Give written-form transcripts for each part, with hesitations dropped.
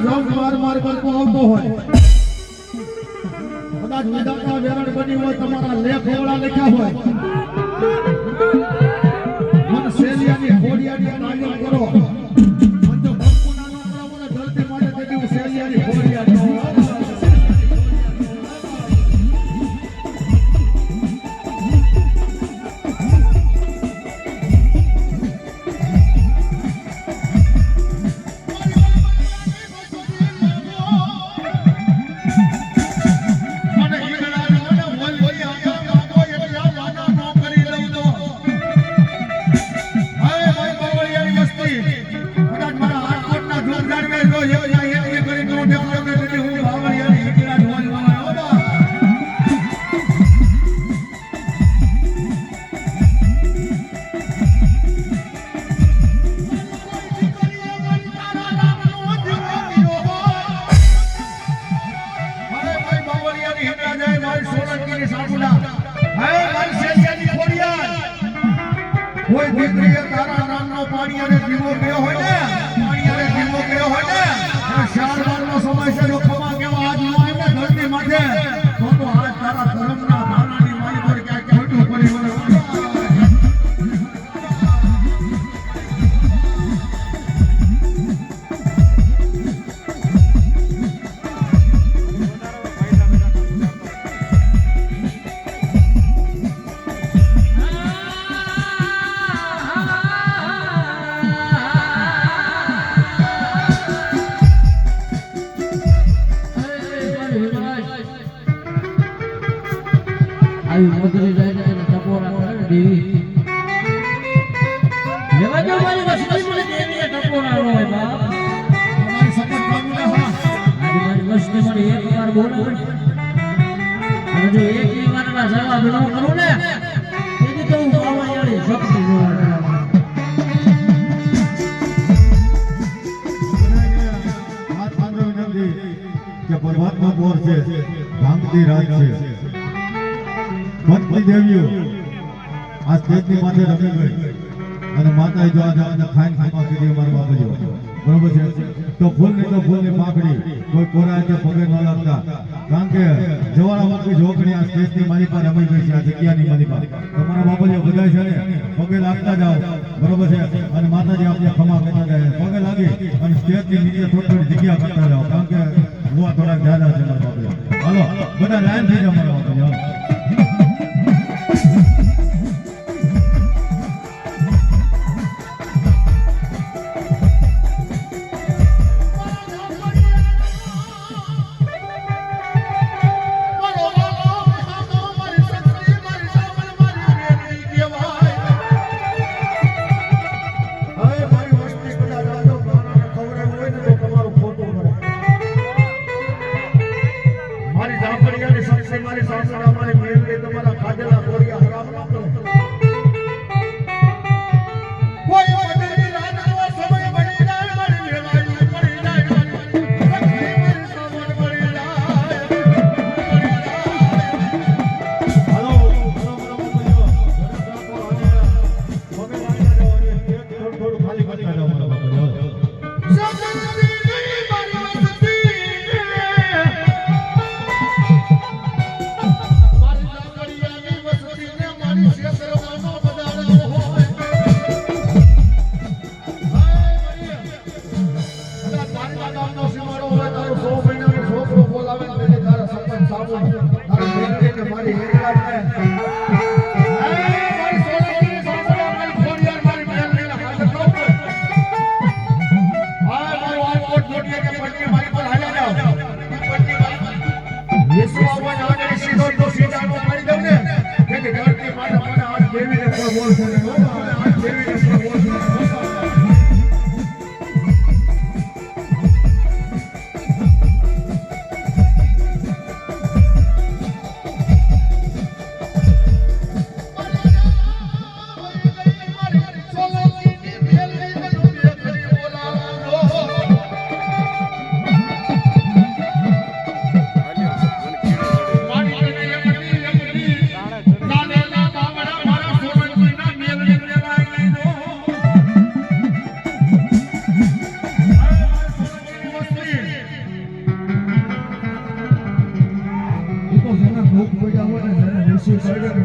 જંગ માર કરતો આવતો હોય કદાચ વિધાતા વેરણ બની હોય તમારા લેખ એવડા લખ્યા હોય મન શેલિયાની ખોડિયાની તાલીમ કરો જો ભક્તોના નામોને ધરતી માટે તેની શેલિયાની ખોડિયા કરો કોઈ દીકરીએ તારા નામનો પાણી અને દીવો ગયો હોય ને શારવારનો સમય છે જો ખમા કેવા આજ ન આવે ને ધરતી માટે તો આજ તારા ધર્મના ધારાની મારી પર ક્યાંક ખોટું પડી મને મધુરી જાય ટપોરા કરે દેવી લેવા જો મારી વસ્તી મને દેવીએ ટપોરા હોય બાપ તમારી સપોર્ટ કરું ને હા આજે મારી વસ્તી મને એક વાર બોલાવે અને જો એક વારના જવાબ ન કરું ને તેથી તો હું બાવાયાળી શક્તિ જોવા હાથ પાંદરો વિનંતી કે પરમાત્મા બોર છે ભાંગતી રાત છે ભક્તિ દેવીઓ આ સ્ટેજની માથે રમી ગઈ અને માતાએ જો આ ખાઈન ખાવા કીધી અમારા બાબાજીઓ બરોબર છે તો ફૂલની પાંખડી કોઈ કોરાય કે પગે ન લાગતા કારણ કે જવાળામુખી જોગણી આ સ્ટેજની મારી પર રમી ગઈ છે આ જગ્યાની મારી પર તમારા બાબાજીઓ બધા છે ને પગે લાગતા જાઓ બરોબર છે અને માતાજી આપણે ખમા કહેતા જાય પગે લાગી અને સ્ટેજની નીચે થોડી જગ્યા કરતા જાઓ કારણ કે હું થોડાક જ્યાદા છે મારા બાબાજીઓ હાલો બધા લાઈન થઈ જાઓ મારા બાબાજીઓ મારી સાસરા મારી મેલને તમારા ખાધેલા ગોળિયા હરામ ન કરો કોઈ વડેલી રાતનો સમય બની જાય મારી મેવાઈ પડી જાય મારી સાવન પડી જાય હાલો બોલો થોડું ખાલી કરતા જાઓ મારા બાપા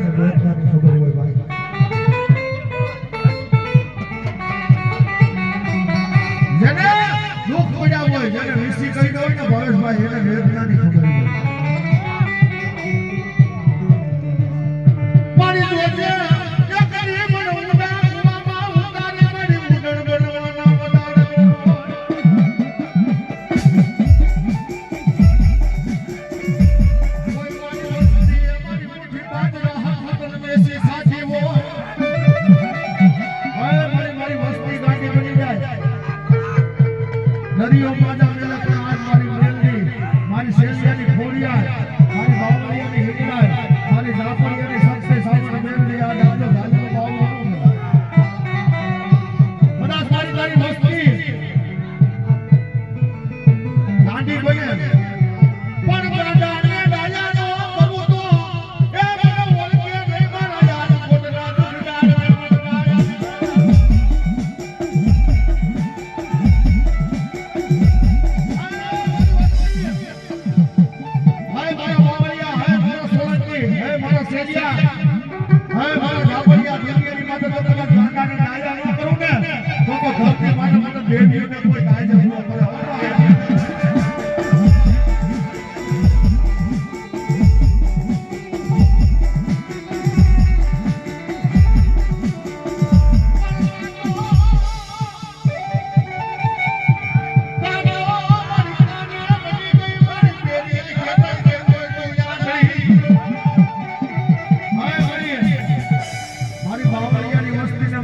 એને વેદનાની ખબર હોય ભાઈ. જેને દુઃખ પડ્યા હોય, જેને વિસી કરી હોય ને ભાવેશભાઈ, એને વેદનાની ખબર હોય. મારી જોજે કે કરી મને ઉડા કુવામાં ઉતારી મારી ઉડણ બનવાના વધારે. કોઈ મારી વસ્તી મારી મુઠ્ઠી બાંધરા હાથ મેસી સાજી હોય. હવે મારી વસ્તી ગાંડી બની જાય. નદીઓ પાછા મેલે પણ આજ મારી મેલડી, મારી શેલિયાની ખોડિયાર, મારી બાવળિયાની હિંગળાય, મારી જાફરિયાની સક્ષે સાવણ મેલડી આ ડાલો ધાલો બાવળો. કદાચ મારી વસ્તી ગાંડી બને પણ ગાંડાને ડાયાનો કરું તો એ મને ઓળખે નહીં મારા યાર કોટરા દુખડાને મનડાયા.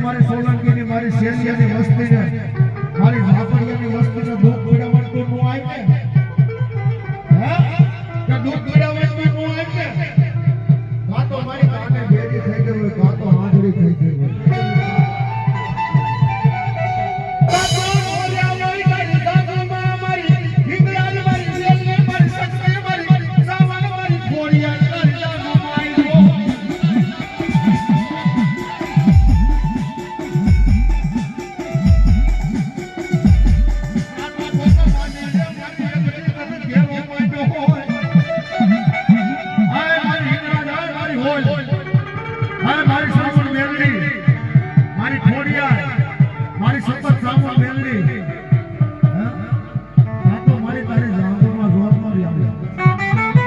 મારી સોલંકીની, મારી શેલિયાની વસ્તીને, મારી ઝાપડિયાની વસ્તીને દુઃખ પીડાવવાનું નું આવે ને, હે કે દુઃખ પીડાવવાનું નું આવે ને, કાં તો મારી કાને બેરી થઈ ગઈ હોય, કાં તો આંધળી થઈ ગઈ હોય. કાં તો ઓલ્યા હોય મારી જાગમાં, મારી હિંગળાલ, મારી શેલી, મારી સક્ષી, મારી સાવણ, મારી ખોડિયાર, મારી જાગમાં આવી ગયો.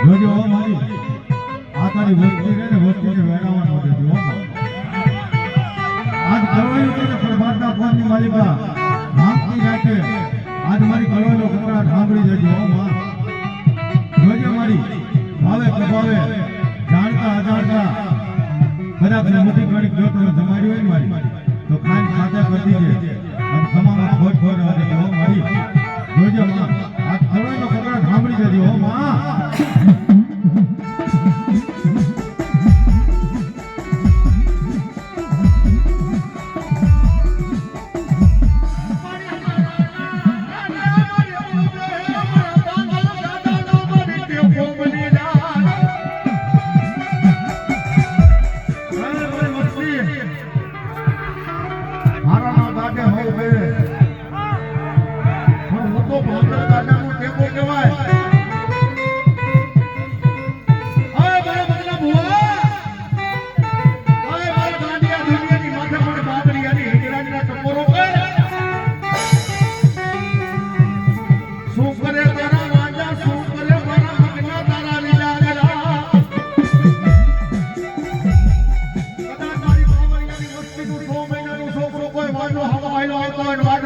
જોજો હો મારી આ તારી વસ્તી ને વસ્તીને વેણાવવા માટે જો આજ કળવાયું છે ને પ્રભાતના ફોનની માલિકા માંગતી રાખે આજ મારી કળવાનો કકડાટ સાંભળી જજો હો માં. જોજો મારી ભાવે પ્રભાવે જાણતા અજાણતા કદાચ મોટી ઘણી જો તમે જમાડી હોય ને મારી તો ખાઈ ખાતા કરી દેજે અને તમારા ખોટ ખોટ આવે હો મારી. જોજો માં આ કળવાનો કકડાટ સાંભળી જજો હો માં. વાટ